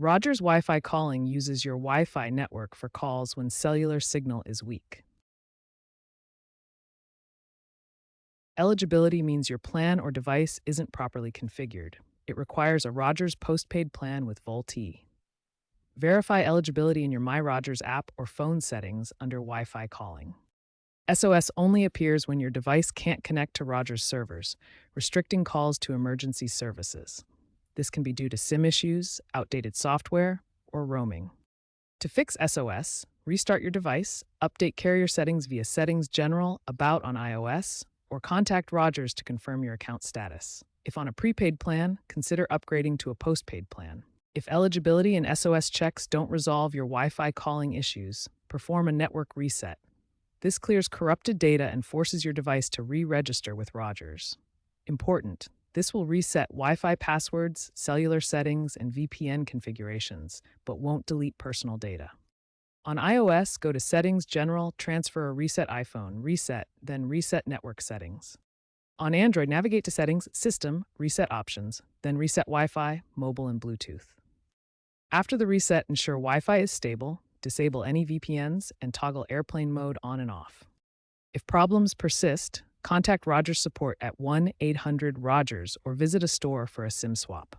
Rogers Wi-Fi calling uses your Wi-Fi network for calls when cellular signal is weak. Eligibility means your plan or device isn't properly configured. It requires a Rogers postpaid plan with VoLTE. Verify eligibility in your My Rogers app or phone settings under Wi-Fi calling. SOS only appears when your device can't connect to Rogers servers, restricting calls to emergency services. This can be due to SIM issues, outdated software, or roaming. To fix SOS, restart your device, update carrier settings via Settings General, About on iOS, or contact Rogers to confirm your account status. If on a prepaid plan, consider upgrading to a postpaid plan. If eligibility and SOS checks don't resolve your Wi-Fi calling issues, perform a network reset. This clears corrupted data and forces your device to re-register with Rogers. Important: this will reset Wi-Fi passwords, cellular settings, and VPN configurations, but won't delete personal data. On iOS, go to Settings General, transfer or reset iPhone, reset, then reset network settings. On Android, navigate to Settings, System, Reset Options, then reset Wi-Fi, Mobile, and Bluetooth. After the reset, ensure Wi-Fi is stable, disable any VPNs, and toggle airplane mode on and off. If problems persist, contact Rogers support at 1-800-ROGERS or visit a store for a SIM swap.